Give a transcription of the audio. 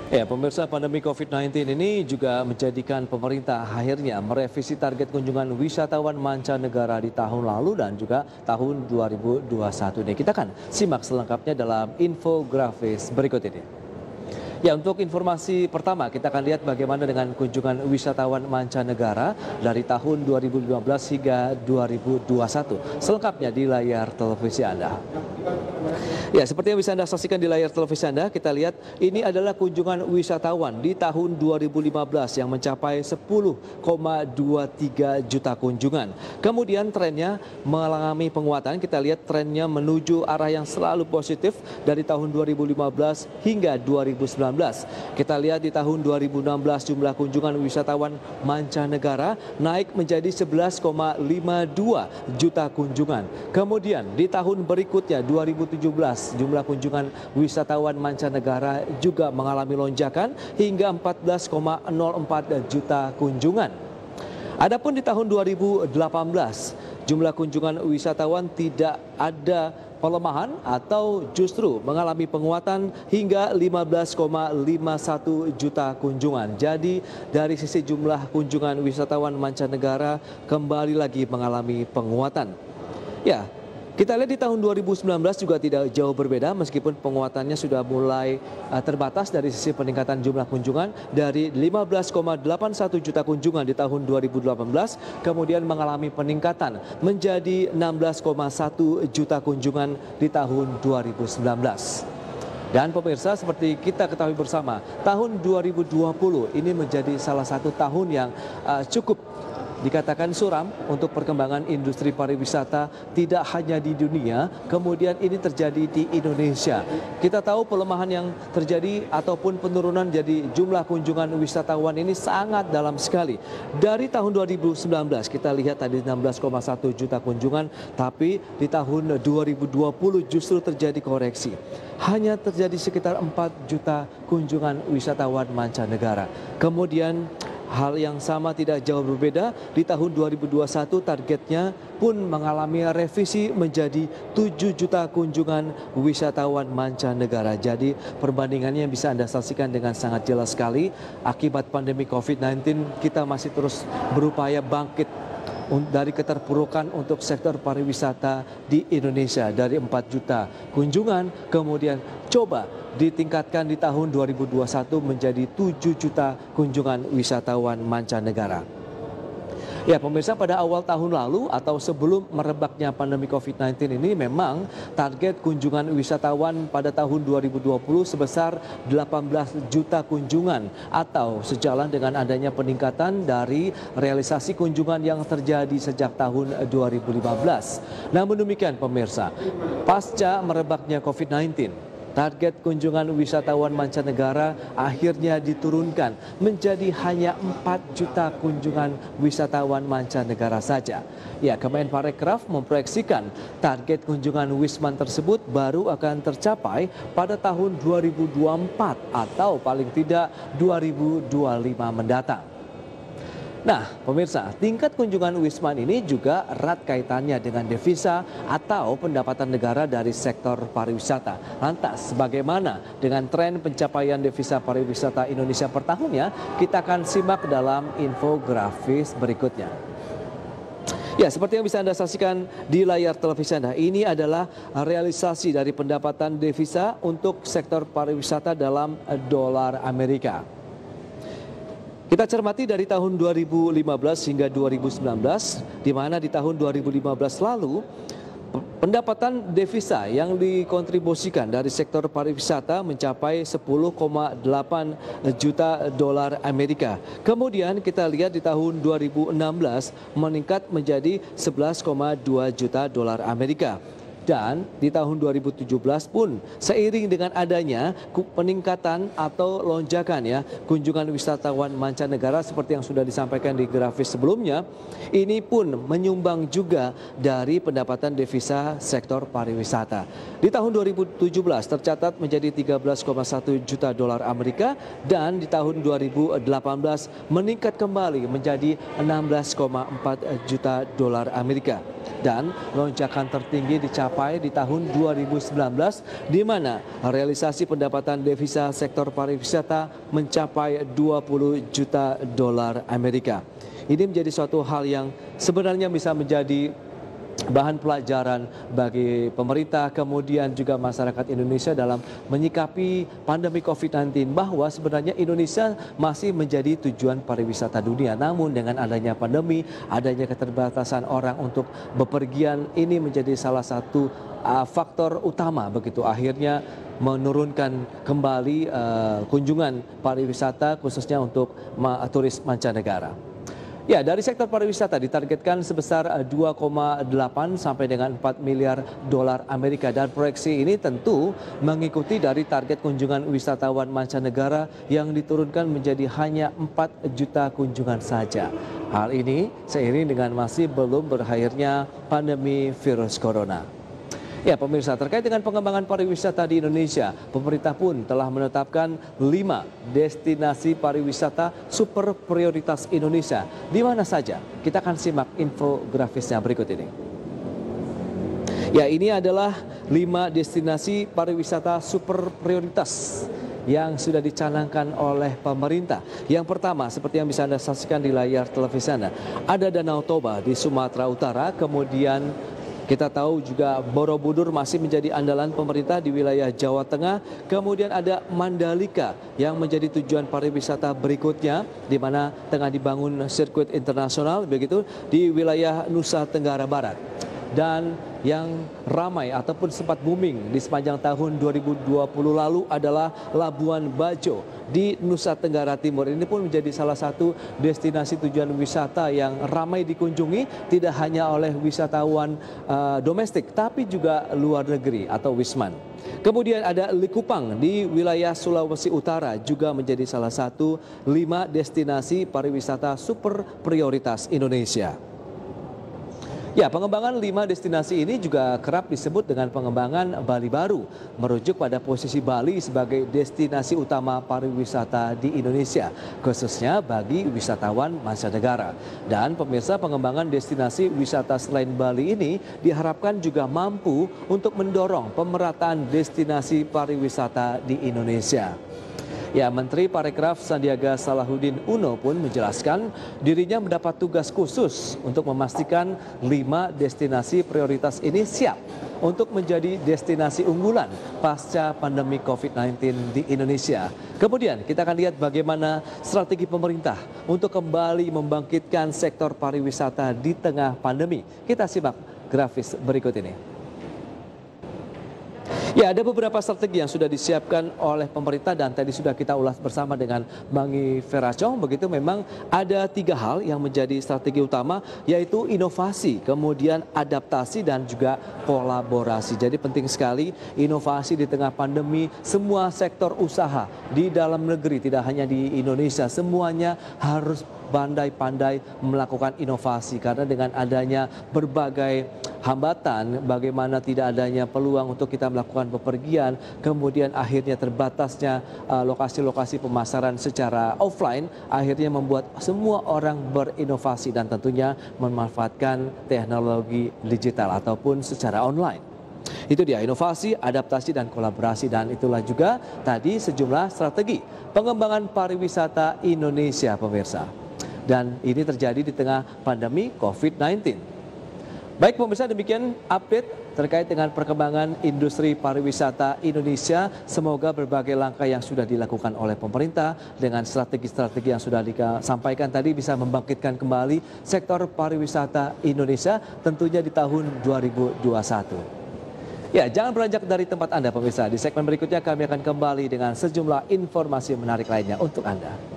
Ya, pemirsa, pandemi COVID-19 ini juga menjadikan pemerintah akhirnya merevisi target kunjungan wisatawan mancanegara di tahun lalu dan juga tahun 2021 ini. Kita akan simak selengkapnya dalam infografis berikut ini. Ya, untuk informasi pertama kita akan lihat bagaimana dengan kunjungan wisatawan mancanegara dari tahun 2015 hingga 2021. Selengkapnya di layar televisi Anda. Ya, seperti yang bisa Anda saksikan di layar televisi Anda, kita lihat ini adalah kunjungan wisatawan di tahun 2015 yang mencapai 10,23 juta kunjungan. Kemudian trennya mengalami penguatan, kita lihat trennya menuju arah yang selalu positif dari tahun 2015 hingga 2019. Kita lihat di tahun 2016 jumlah kunjungan wisatawan mancanegara naik menjadi 11,52 juta kunjungan. Kemudian di tahun berikutnya 2017 jumlah kunjungan wisatawan mancanegara juga mengalami lonjakan hingga 14,04 juta kunjungan. Adapun di tahun 2018 jumlah kunjungan wisatawan tidak ada pelemahan atau justru mengalami penguatan hingga 15,51 juta kunjungan. Jadi dari sisi jumlah kunjungan wisatawan mancanegara kembali lagi mengalami penguatan. Ya, kita lihat di tahun 2019 juga tidak jauh berbeda meskipun penguatannya sudah mulai terbatas dari sisi peningkatan jumlah kunjungan dari 15,81 juta kunjungan di tahun 2018 kemudian mengalami peningkatan menjadi 16,1 juta kunjungan di tahun 2019. Dan pemirsa, seperti kita ketahui bersama, tahun 2020 ini menjadi salah satu tahun yang cukup dikatakan suram untuk perkembangan industri pariwisata tidak hanya di dunia, kemudian ini terjadi di Indonesia. Kita tahu pelemahan yang terjadi ataupun penurunan jadi jumlah kunjungan wisatawan ini sangat dalam sekali. Dari tahun 2019 kita lihat tadi 16,1 juta kunjungan, tapi di tahun 2020 justru terjadi koreksi. Hanya terjadi sekitar 4 juta kunjungan wisatawan mancanegara. Kemudian hal yang sama tidak jauh berbeda di tahun 2021 targetnya pun mengalami revisi menjadi 7 juta kunjungan wisatawan mancanegara. Jadi perbandingannya bisa Anda saksikan dengan sangat jelas sekali. Akibat pandemi COVID-19 kita masih terus berupaya bangkit dari keterpurukan untuk sektor pariwisata di Indonesia dari 4 juta kunjungan kemudian coba ditingkatkan di tahun 2021 menjadi 7 juta kunjungan wisatawan mancanegara. Ya pemirsa, pada awal tahun lalu atau sebelum merebaknya pandemi COVID-19 ini memang target kunjungan wisatawan pada tahun 2020 sebesar 18 juta kunjungan atau sejalan dengan adanya peningkatan dari realisasi kunjungan yang terjadi sejak tahun 2015. Namun demikian pemirsa, pasca merebaknya COVID-19, target kunjungan wisatawan mancanegara akhirnya diturunkan menjadi hanya 4 juta kunjungan wisatawan mancanegara saja. Ya, Kemenparekraf memproyeksikan target kunjungan Wisman tersebut baru akan tercapai pada tahun 2024 atau paling tidak 2025 mendatang. Nah, pemirsa, tingkat kunjungan Wisman ini juga erat kaitannya dengan devisa atau pendapatan negara dari sektor pariwisata. Lantas, bagaimana dengan tren pencapaian devisa pariwisata Indonesia per tahunnya? Kita akan simak dalam infografis berikutnya. Ya, seperti yang bisa Anda saksikan di layar televisi Anda, ini adalah realisasi dari pendapatan devisa untuk sektor pariwisata dalam dolar Amerika. Kita cermati dari tahun 2015 hingga 2019, di mana di tahun 2015 lalu pendapatan devisa yang dikontribusikan dari sektor pariwisata mencapai 10,8 juta dolar Amerika. Kemudian kita lihat di tahun 2016 meningkat menjadi 11,2 juta dolar Amerika. Dan di tahun 2017 pun seiring dengan adanya peningkatan atau lonjakan ya kunjungan wisatawan mancanegara seperti yang sudah disampaikan di grafis sebelumnya, ini pun menyumbang juga dari pendapatan devisa sektor pariwisata. Di tahun 2017 tercatat menjadi 13,1 juta dolar Amerika dan di tahun 2018 meningkat kembali menjadi 16,4 juta dolar Amerika. Dan lonjakan tertinggi dicapai capai di tahun 2019, di mana realisasi pendapatan devisa sektor pariwisata mencapai 20 juta dolar Amerika. Ini menjadi suatu hal yang sebenarnya bisa menjadi bahan pelajaran bagi pemerintah, kemudian juga masyarakat Indonesia dalam menyikapi pandemi COVID-19, bahwa sebenarnya Indonesia masih menjadi tujuan pariwisata dunia. Namun dengan adanya pandemi, adanya keterbatasan orang untuk bepergian, ini menjadi salah satu faktor utama begitu akhirnya menurunkan kembali kunjungan pariwisata khususnya untuk turis mancanegara. Ya, dari sektor pariwisata ditargetkan sebesar 2,8 sampai dengan 4 miliar dolar Amerika, dan proyeksi ini tentu mengikuti dari target kunjungan wisatawan mancanegara yang diturunkan menjadi hanya 4 juta kunjungan saja. Hal ini seiring dengan masih belum berakhirnya pandemi virus corona. Ya pemirsa, terkait dengan pengembangan pariwisata di Indonesia, pemerintah pun telah menetapkan 5 destinasi pariwisata super prioritas Indonesia. Di mana saja? Kita akan simak infografisnya berikut ini. Ya, ini adalah 5 destinasi pariwisata super prioritas yang sudah dicanangkan oleh pemerintah. Yang pertama, seperti yang bisa Anda saksikan di layar televisi Anda, ada Danau Toba di Sumatera Utara, kemudian kita tahu juga Borobudur masih menjadi andalan pemerintah di wilayah Jawa Tengah. Kemudian ada Mandalika yang menjadi tujuan pariwisata berikutnya, di mana tengah dibangun sirkuit internasional begitu di wilayah Nusa Tenggara Barat. Dan yang ramai ataupun sempat booming di sepanjang tahun 2020 lalu adalah Labuan Bajo di Nusa Tenggara Timur. Ini pun menjadi salah satu destinasi tujuan wisata yang ramai dikunjungi tidak hanya oleh wisatawan domestik tapi juga luar negeri atau wisman. Kemudian ada Likupang di wilayah Sulawesi Utara juga menjadi salah satu 5 destinasi pariwisata super prioritas Indonesia. Ya, pengembangan 5 destinasi ini juga kerap disebut dengan pengembangan Bali Baru, merujuk pada posisi Bali sebagai destinasi utama pariwisata di Indonesia, khususnya bagi wisatawan mancanegara. Dan pemirsa, pengembangan destinasi wisata selain Bali ini diharapkan juga mampu untuk mendorong pemerataan destinasi pariwisata di Indonesia. Ya, Menteri Parekraf Sandiaga Salahuddin Uno pun menjelaskan dirinya mendapat tugas khusus untuk memastikan 5 destinasi prioritas ini siap untuk menjadi destinasi unggulan pasca pandemi COVID-19 di Indonesia. Kemudian kita akan lihat bagaimana strategi pemerintah untuk kembali membangkitkan sektor pariwisata di tengah pandemi. Kita simak grafis berikut ini. Ya, ada beberapa strategi yang sudah disiapkan oleh pemerintah dan tadi sudah kita ulas bersama dengan Mangi Feracong. Begitu, memang ada 3 hal yang menjadi strategi utama, yaitu inovasi, kemudian adaptasi dan juga kolaborasi. Jadi penting sekali inovasi di tengah pandemi. Semua sektor usaha di dalam negeri, tidak hanya di Indonesia, semuanya harus pandai-pandai melakukan inovasi, karena dengan adanya berbagai hambatan, bagaimana tidak adanya peluang untuk kita melakukan bepergian, kemudian akhirnya terbatasnya lokasi-lokasi pemasaran secara offline, akhirnya membuat semua orang berinovasi dan tentunya memanfaatkan teknologi digital ataupun secara online. Itu dia, inovasi, adaptasi, dan kolaborasi. Dan itulah juga tadi sejumlah strategi pengembangan pariwisata Indonesia, pemirsa. Dan ini terjadi di tengah pandemi COVID-19. Baik pemirsa, demikian update terkait dengan perkembangan industri pariwisata Indonesia. Semoga berbagai langkah yang sudah dilakukan oleh pemerintah dengan strategi-strategi yang sudah disampaikan tadi bisa membangkitkan kembali sektor pariwisata Indonesia tentunya di tahun 2021. Ya, jangan beranjak dari tempat Anda pemirsa. Di segmen berikutnya kami akan kembali dengan sejumlah informasi menarik lainnya untuk Anda.